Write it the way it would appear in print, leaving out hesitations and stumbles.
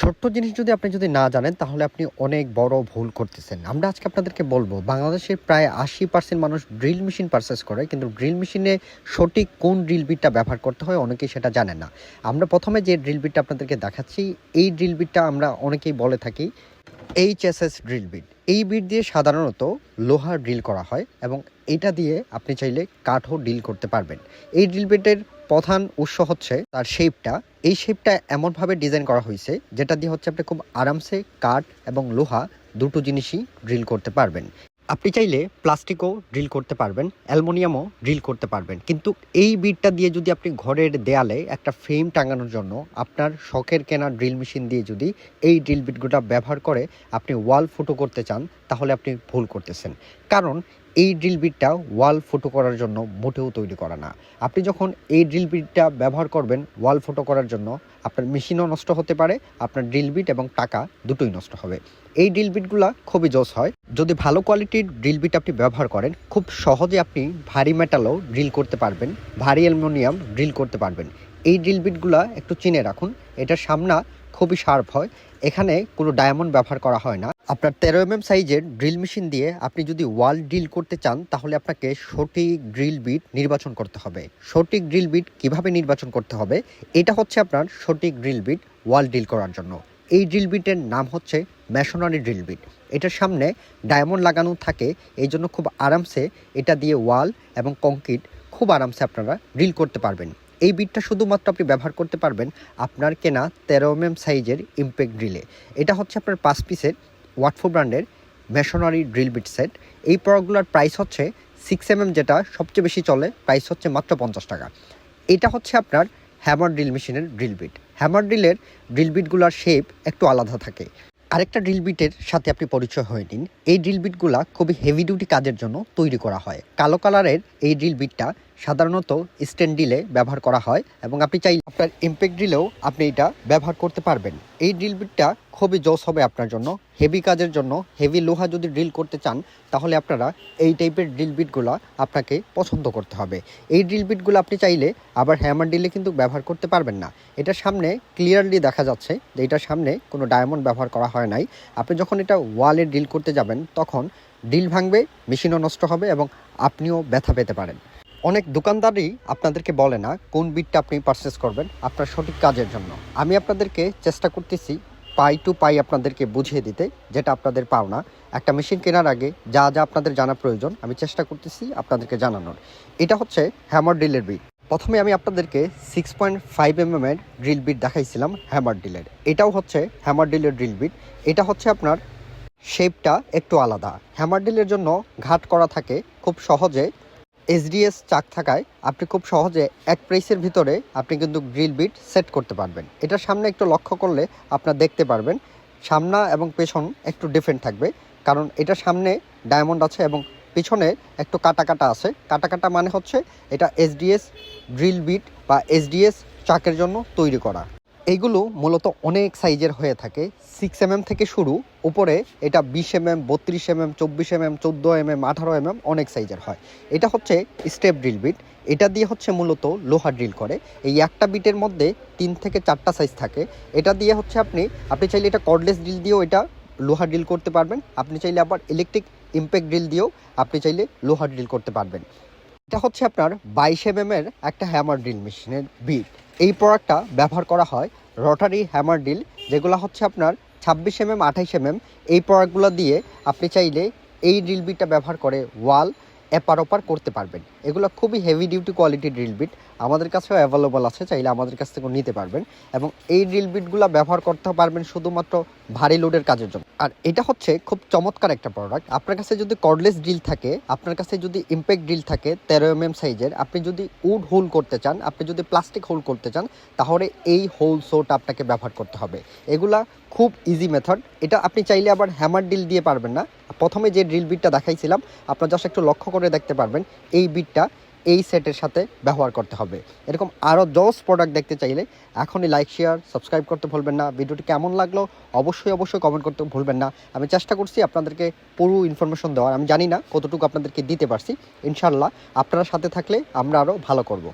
ছোট্ট জিনিস যদি আপনি না জানেন তাহলে আপনি অনেক বড় ভুল করতেছেন। আমরা আজকে আপনাদেরকে বলবো বাংলাদেশের প্রায় ৮০% মানুষ ড্রিল মেশিন পারচেজ করে, কিন্তু ড্রিল মেশিনে সঠিক কোন ড্রিল বিটটা ব্যবহার করতে হয় অনেকেই সেটা জানে না। আমরা প্রথমে যে ড্রিল বিটটা আপনাদেরকে দেখাচ্ছি, এই ড্রিল বিটটা আমরা অনেকেই বলে থাকি HSS ড্রিল বিট। এই বিট দিয়ে সাধারণত লোহা ড্রিল করা হয় এবং এটা দিয়ে আপনি চাইলে কাঠও ড্রিল করতে পারবেন। এই ড্রিল বিটের প্রধান উৎস হচ্ছে তার শেপটা। এই শেপটা এমনভাবে ডিজাইন করা হয়েছে যেটা দিয়ে হচ্ছে আপনি খুব আরামসে কাঠ এবং লোহা দুটো জিনিসই ড্রিল করতে পারবেন। আপনি চাইলে প্লাস্টিকও ড্রিল করতে পারবেন, অ্যালুমিনিয়ামও ড্রিল করতে পারবেন, কিন্তু এই বিটটা দিয়ে যদি আপনি ঘরের দেয়ালে একটা ফ্রেম টাঙানোর জন্য আপনার শখের কেনা ড্রিল মেশিন দিয়ে যদি এই ড্রিল বিটগুলো ব্যবহার করে আপনি ওয়াল ফুটো করতে চান, তাহলে আপনি ভুল করতেছেন। কারণ এই ড্রিল বিটটা ওয়াল ফুটো করার জন্য মোটেও তৈরি করা না। আপনি যখন এই ড্রিল বিটটা ব্যবহার করবেন ওয়াল ফুটো করার জন্য, আপনার মেশিনও নষ্ট হতে পারে, আপনার ড্রিল বিট এবং টাকা দুটোই নষ্ট হবে। এই ড্রিল বিটগুলো খুবই জোস হয়। যদি ভালো কোয়ালিটির ড্রিল বিট আপনি ব্যবহার করেন, খুব সহজে আপনি ভারী মেটালও ড্রিল করতে পারবেন, ভারী অ্যালুমিনিয়াম ড্রিল করতে পারবেন। এই ড্রিল বিটগুলো একটু চিনে রাখুন, এটার সামনা খুবই শার্প হয়, এখানে কোনো ডায়মন্ড ব্যবহার করা হয় না। আপনার 13mm সাইজের ড্রিল মেশিন দিয়ে আপনি যদি ওয়াল ড্রিল করতে চান, তাহলে আপনাকে সঠিক ড্রিল বিট নির্বাচন করতে হবে। সঠিক ড্রিল বিট কিভাবে নির্বাচন করতে হবে, এটা হচ্ছে আপনার সঠিক ড্রিল বিট ওয়াল ড্রিল করার জন্য। এই ড্রিল বিটের নাম হচ্ছে মেশনারি ড্রিল বিট। এটার সামনে ডায়মন্ড লাগানো থাকে, এই জন্য খুব আরামসে এটা দিয়ে ওয়াল এবং কংক্রিট খুব আরামসে আপনারা ড্রিল করতে পারবেন। এই বিটটা শুধুমাত্র আপনি ব্যবহার করতে পারবেন আপনার কেনা 13mm সাইজের ইমপ্যাক্ট ড্রিলে। এটা হচ্ছে আপনার 5 পিসের ওয়াটফো ব্র্যান্ডের মেশনারি ড্রিল বিট সেট। এই প্রোডাক্টগুলোর প্রাইস হচ্ছে 6mm, যেটা সবচেয়ে বেশি চলে, প্রাইস হচ্ছে মাত্র 50 টাকা। এটা হচ্ছে আপনার হ্যামার ড্রিল মেশিনের ড্রিল বিট। হ্যামার ড্রিলের ড্রিল বিটগুলোর শেপ একটু আলাদা থাকে। আরেকটা ড্রিল বিটের সাথে আপনি পরিচয় হয়ে নিন। এই ড্রিল বিটগুলা খুবই হেভি ডিউটি কাজের জন্য তৈরি করা হয়। কালো কালারের এই ড্রিল বিটটা সাধারণত স্ট্যান্ড ড্রিলে ব্যবহার করা হয় এবং আপনি চাইলে আপনার ইমপ্যাক্ট ড্রিলেও আপনি এটা ব্যবহার করতে পারবেন। এই ড্রিল বিটটা খুবই জোস হবে আপনার জন্য। হেভি কাজের জন্য, হেভি লোহা যদি ড্রিল করতে চান, তাহলে আপনারা এই টাইপের ড্রিল বিটগুলো আপনাকে পছন্দ করতে হবে। এই ড্রিল বিটগুলো আপনি চাইলে আবার হ্যামার ড্রিলে কিন্তু ব্যবহার করতে পারবেন না। এটার সামনে ক্লিয়ারলি দেখা যাচ্ছে যে এটার সামনে কোনো ডায়মন্ড ব্যবহার করা হয় নাই। আপনি যখন এটা ওয়ালে ড্রিল করতে যাবেন, তখন ড্রিল ভাঙবে, মেশিনও নষ্ট হবে এবং আপনিও ব্যথা পেতে পারেন। অনেক দোকানদারই আপনাদেরকে বলে না কোন বিটটা আপনি পারচেস করবেন আপনার সঠিক কাজের জন্য। আমি আপনাদেরকে চেষ্টা করতেছি পাই টু পাই আপনাদেরকে বুঝিয়ে দিতে, যেটা আপনাদের পাওনা। একটা মেশিন কেনার আগে যা যা আপনাদের জানা প্রয়োজন আমি চেষ্টা করতেছি আপনাদেরকে জানানোর। এটা হচ্ছে হ্যামার ড্রিলের বিট। প্রথমে আমি আপনাদেরকে 6.5mm এর ড্রিল বিট দেখাইছিলাম হ্যামার ড্রিলের। এটাও হচ্ছে হ্যামার ড্রিলের ড্রিল বিট। এটা হচ্ছে আপনার শেপটা একটু আলাদা। হ্যামার ড্রিলের জন্য ঘাট করা থাকে, খুব সহজে SDS চাক থাকায় আপনি খুব সহজে এক প্রেসের ভিতরে আপনি কিন্তু ড্রিল বিট সেট করতে পারবেন। এটার সামনে একটু লক্ষ্য করলে আপনারা দেখতে পারবেন সামনা এবং পেছন একটু ডিফারেন্ট থাকবে, কারণ এটার সামনে ডায়মন্ড আছে এবং পিছনে একটু কাটা কাটা আছে। কাটা কাটা মানে হচ্ছে এটা SDS ড্রিল বিট বা SDS চাকের জন্য তৈরি করা। এইগুলো মূলত অনেক সাইজের হয়ে থাকে, 6mm থেকে শুরু, উপরে এটা 20mm, 32mm, 24mm, 14mm, 18mm অনেক সাইজের হয়। এটা হচ্ছে স্টেপ ড্রিল বিট। এটা দিয়ে হচ্ছে মূলত লোহা ড্রিল করে। এই একটা বিটের মধ্যে 3 থেকে 4টা সাইজ থাকে। এটা দিয়ে হচ্ছে আপনি চাইলে এটা কর্ডলেস ড্রিল দিয়েও এটা লোহা ড্রিল করতে পারবেন। আপনি চাইলে আবার ইলেকট্রিক ইমপ্যাক্ট ড্রিল দিয়েও আপনি চাইলে লোহা ড্রিল করতে পারবেন। এটা হচ্ছে আপনার 22mm এর একটা হ্যামার ড্রিল মেশিনের বিট। এই প্রোডাক্টটা ব্যবহার করা হয় রটারি হ্যামার ড্রিল, যেগুলো হচ্ছে আপনার 26mm, 28mm। এই প্রোডাক্টগুলো দিয়ে আপনি চাইলে এই ড্রিল বিটটা ব্যবহার করে ওয়াল এপার ওপার করতে পারবেন। এগুলো খুবই হেভি ডিউটি কোয়ালিটির ড্রিল বিট, আমাদের কাছেও অ্যাভেলেবল আছে, চাইলে আমাদের কাছ থেকেও নিতে পারবেন। এবং এই ড্রিল বিটগুলো ব্যবহার করতে পারবেন শুধুমাত্র ভারী লোডের কাজের জন্য। আর এটা হচ্ছে খুব চমৎকার একটা প্রোডাক্ট। আপনার কাছে যদি কর্ডলেস ড্রিল থাকে, আপনার কাছে যদি ইমপ্যাক্ট ড্রিল থাকে 13mm সাইজের, আপনি যদি উড হোল করতে চান, আপনি যদি প্লাস্টিক হোল করতে চান, তাহলে এই হোল সোটা আপনাকে ব্যবহার করতে হবে। এগুলা খুব ইজি মেথড। এটা আপনি চাইলে আবার হ্যামার ড্রিল দিয়ে পারবেন না। প্রথমে যে ড্রিল বিটটা দেখাইছিলাম, আপনার জাস্ট একটু লক্ষ্য করে দেখতে পারবেন এই বিটটা এই সেটের সাথে ব্যবহার করতে হবে। এরকম আরও 10 প্রোডাক্ট দেখতে চাইলে এখনই লাইক, শেয়ার, সাবস্ক্রাইব করতে ভুলবেন না। ভিডিওটি কেমন লাগলো অবশ্যই কমেন্ট করতে ভুলবেন না। আমি চেষ্টা করছি আপনাদেরকে পুরো ইনফরমেশন দেওয়ার। আমি জানি না কতটুকু আপনাদেরকে দিতে পারছি। ইনশাল্লাহ আপনারা সাথে থাকলে আমরা আরও ভালো করব।